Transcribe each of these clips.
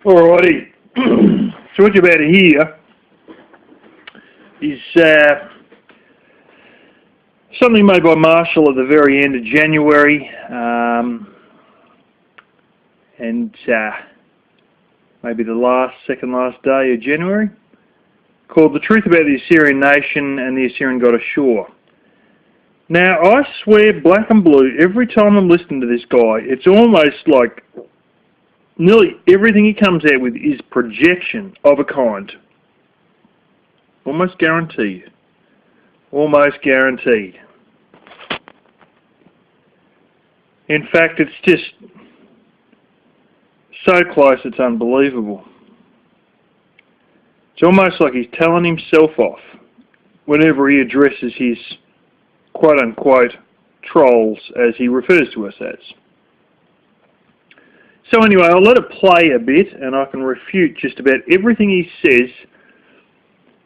Alrighty, so what you're about to hear is something made by Marshall at the very end of January, and maybe the second last day of January, called The Truth About the Assyrian Nation and the Assyrian God Ashur. Now, I swear black and blue, every time I'm listening to this guy, it's almost like nearly everything he comes out with is projection of a kind. Almost guaranteed. Almost guaranteed. In fact, it's just so close it's unbelievable. It's almost like he's telling himself off whenever he addresses his quote-unquote trolls, as he refers to us as. So anyway, I'll let it play a bit and I can refute just about everything he says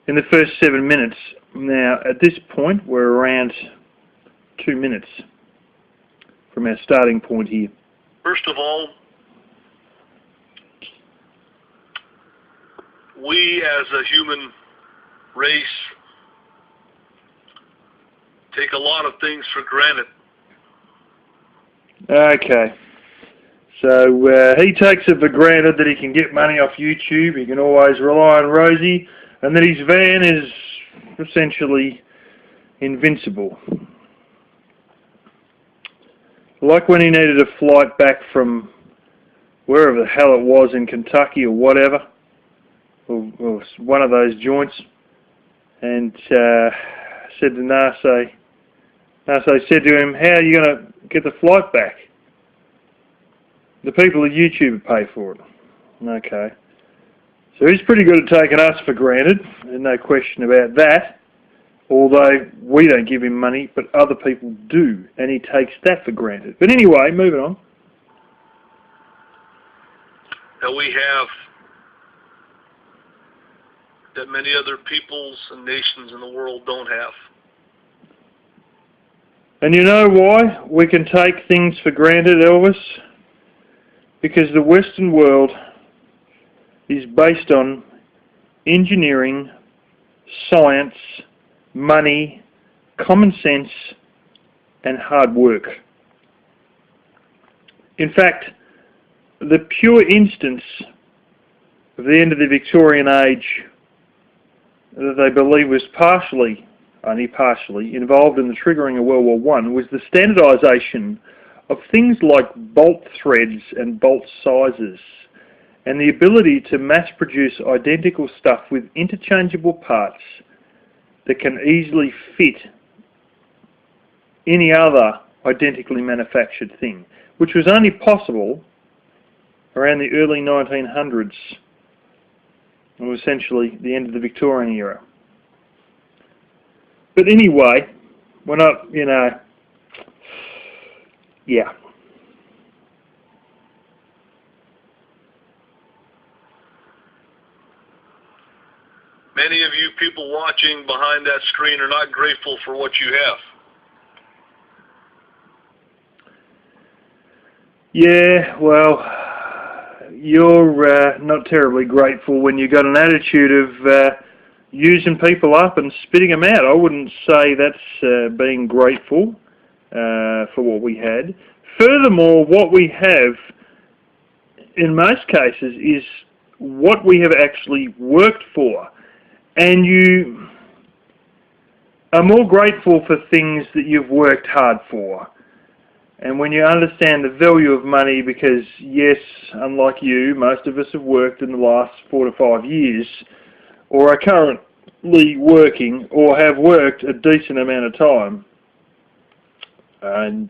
in the first 7 minutes. Now, at this point, we're around 2 minutes from our starting point here. First of all, we as a human race take a lot of things for granted. Okay. So he takes it for granted that he can get money off YouTube, he can always rely on Rosie, and that his van is essentially invincible. Like when he needed a flight back from wherever the hell it was in Kentucky or whatever, or one of those joints, and said to Narse said to him, "How are you going to get the flight back? The people at YouTube pay for it." Okay. So he's pretty good at taking us for granted, and no question about that. Although we don't give him money, but other people do, and he takes that for granted. But anyway, moving on. That we have that many other peoples and nations in the world don't have. And you know why we can take things for granted, Elvis? Because the Western world is based on engineering, science, money, common sense, and hard work. In fact, the pure instance of the end of the Victorian age that they believe was only partially, involved in the triggering of World War I was the standardisation of things like bolt threads and bolt sizes, and the ability to mass produce identical stuff with interchangeable parts that can easily fit any other identically manufactured thing, which was only possible around the early 1900s, or essentially the end of the Victorian era. But anyway, we're not, yeah. Many of you people watching behind that screen are not grateful for what you have. Yeah, well, you're not terribly grateful when you've got an attitude of using people up and spitting them out. I wouldn't say that's being grateful for what we had. Furthermore, what we have in most cases is what we have actually worked for. And you are more grateful for things that you've worked hard for. And when you understand the value of money, because yes, unlike you, most of us have worked in the last 4 to 5 years, or are currently working, or have worked a decent amount of time, and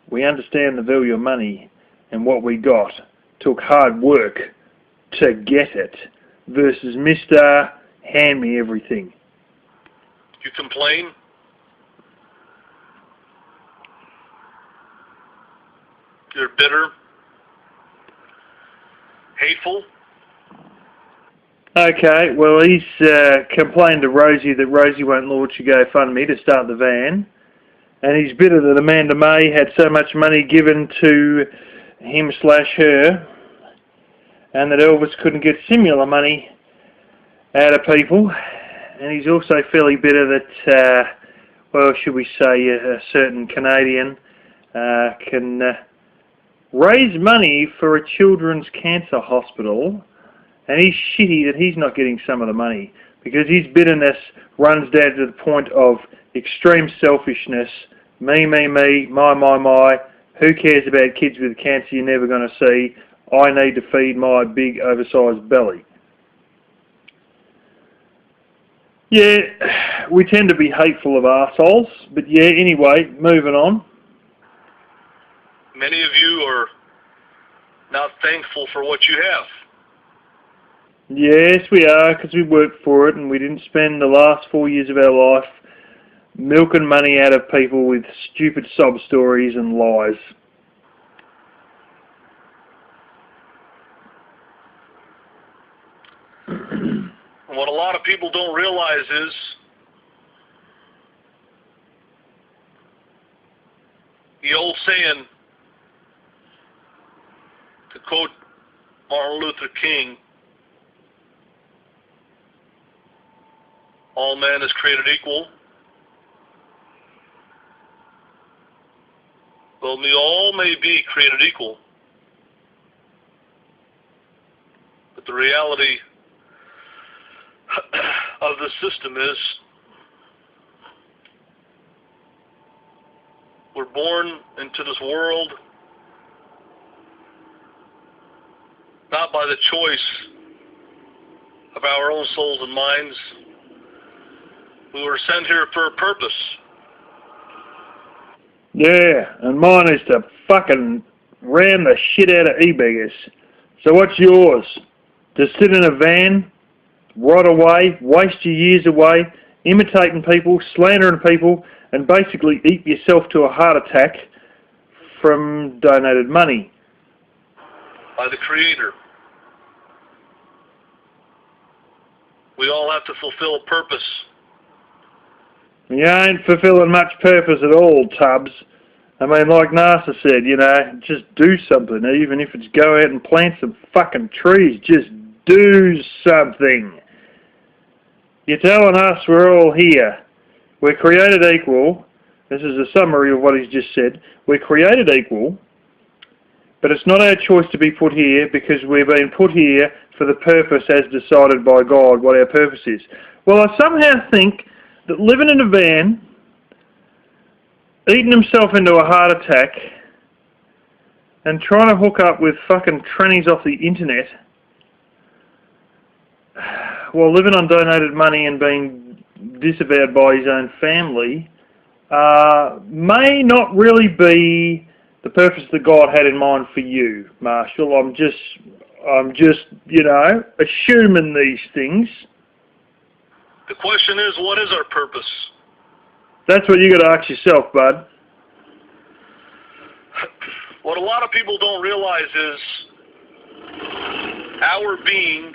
we understand the value of money, and what we got took hard work to get it, versus Mr. Hand me everything. You complain? You're bitter? Hateful? Okay, well he's complained to Rosie that Rosie won't launch a GoFundMe to start the van, and he's bitter that Amanda May had so much money given to him/her, and that Elvis couldn't get similar money out of people. And he's also fairly bitter that, well, should we say, a certain Canadian can raise money for a children's cancer hospital, and he's shitty that he's not getting some of the money, because his bitterness runs down to the point of extreme selfishness. Me, me, me, my. Who cares about kids with cancer you're never going to see? I need to feed my big oversized belly. Yeah, we tend to be hateful of arseholes, but yeah, anyway, moving on. Many of you are not thankful for what you have. Yes, we are, because we worked for it, and we didn't spend the last 4 years of our life milking money out of people with stupid sob stories and lies. What a lot of people don't realize is the old saying, to quote Martin Luther King, all man is created equal. Well, we all may be created equal, but the reality of the system is we're born into this world not by the choice of our own souls and minds. We were sent here for a purpose. Yeah, and mine is to fucking ram the shit out of e-beggars. So what's yours? To sit in a van, rot away, waste your years away, imitating people, slandering people, and basically eat yourself to a heart attack from donated money. By the Creator. We all have to fulfill a purpose. You ain't fulfilling much purpose at all, Tubbs. I mean, like NASA said, you know, just do something. Even if it's go out and plant some fucking trees, just do something. You're telling us we're all here. We're created equal. This is a summary of what he's just said. We're created equal, but it's not our choice to be put here because we're being put here for the purpose as decided by God, what our purpose is. Well, I somehow think that living in a van, eating himself into a heart attack, and trying to hook up with fucking trannies off the internet, while living on donated money and being disavowed by his own family, may not really be the purpose that God had in mind for you, Marshall. I'm just, you know, assuming these things. The question is, what is our purpose? That's what you got to ask yourself, bud. What a lot of people don't realize is our being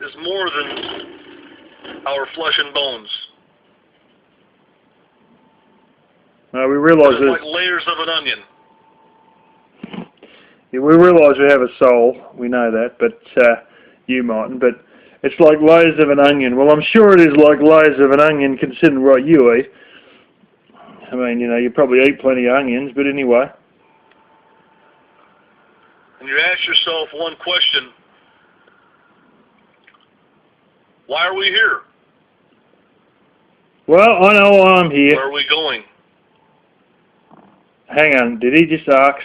is more than our flesh and bones. We realise it's like layers of an onion. Yeah, we realise we have a soul. We know that, but you mightn't. But it's like layers of an onion. Well, I'm sure it is like layers of an onion, considering what you eat. I mean, you know, you probably eat plenty of onions, but anyway. And you ask yourself one question: why are we here? Well, I know why I'm here. Where are we going? Hang on, did he just ask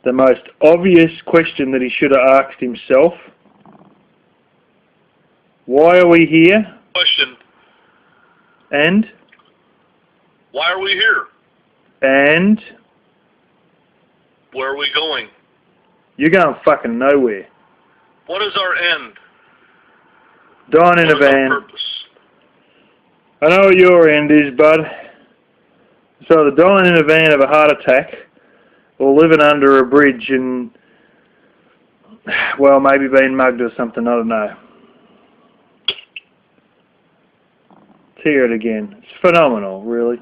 the most obvious question that he should have asked himself? Why are we here? Question. And? Why are we here? And? Where are we going? You're going fucking nowhere. What is our end? Dying in a van. Our purpose? I know what your end is, bud. It's either dying in a van of a heart attack or living under a bridge and, well, maybe being mugged or something, I don't know. Hear it again. It's phenomenal, really.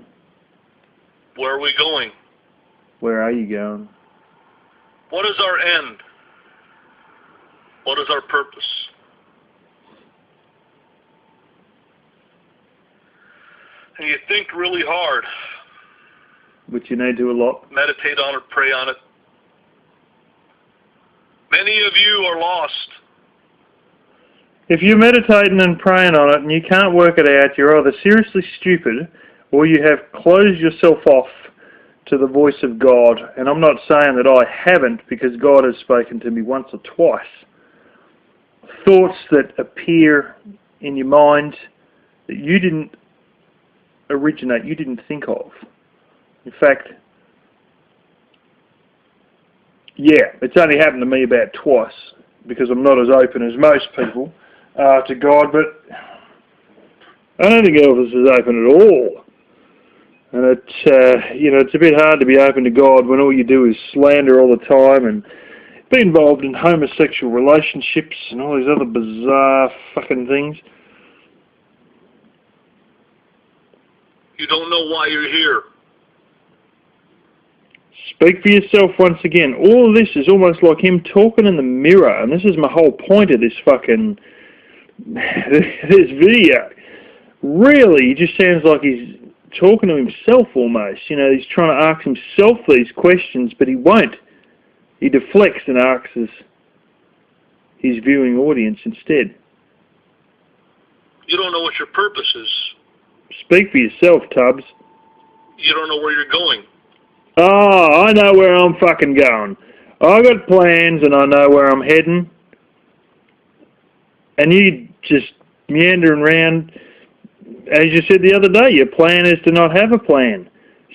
Where are we going? Where are you going? What is our end? What is our purpose? And you think really hard. Which you need to a lot. Meditate on it, pray on it. Many of you are lost. If you're meditating and praying on it and you can't work it out, you're either seriously stupid or you have closed yourself off to the voice of God. And I'm not saying that I haven't, because God has spoken to me once or twice. Thoughts that appear in your mind that you didn't originate, you didn't think of. In fact, yeah, it's only happened to me about twice, because I'm not as open as most people to God, but I don't think Elvis is open at all. And it's a bit hard to be open to God when all you do is slander all the time and be involved in homosexual relationships and all these other bizarre fucking things. You don't know why you're here. Speak for yourself once again. All of this is almost like him talking in the mirror, and this is my whole point of this fucking this video. Really, he just sounds like he's talking to himself almost. You know, he's trying to ask himself these questions, but he won't. He deflects and asks his viewing audience instead. You don't know what your purpose is. Speak for yourself, Tubbs. You don't know where you're going. Oh, I know where I'm fucking going. I got plans and I know where I'm heading. And you just meandering around, as you said the other day, your plan is to not have a plan.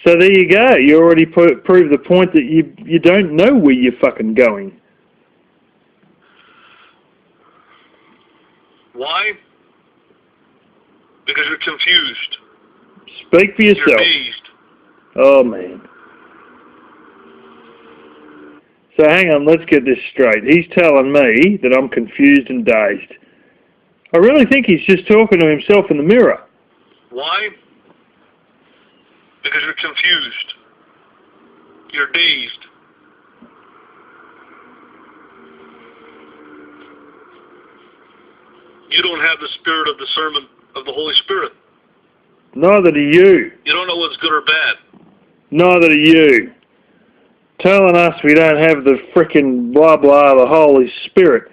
So there you go. You already proved the point that you don't know where you're fucking going. Why? Because you're confused. Speak for yourself. You're dazed. Oh, man. So hang on, let's get this straight. He's telling me that I'm confused and dazed. I really think he's just talking to himself in the mirror. Why? Because you're confused. You're dazed. You don't have the spirit of discernment of the Holy Spirit. Neither do you. You don't know what's good or bad. Neither do you. Telling us we don't have the frickin' blah blah, the Holy Spirit.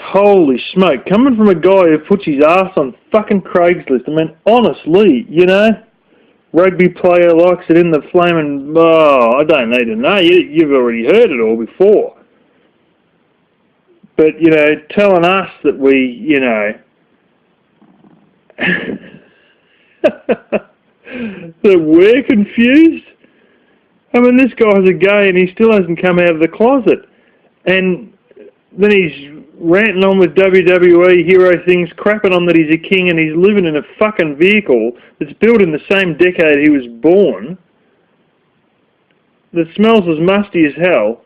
Holy smoke. Coming from a guy who puts his ass on fucking Craigslist. I mean, honestly, you know, rugby player likes it in the flaming... Oh, I don't need to know. You've already heard it all before. But, you know, telling us that we, you know... that we're confused? I mean, this guy's a gay and he still hasn't come out of the closet. And then he's ranting on with WWE hero things, crapping on that he's a king and he's living in a fucking vehicle that's built in the same decade he was born, that smells as musty as hell,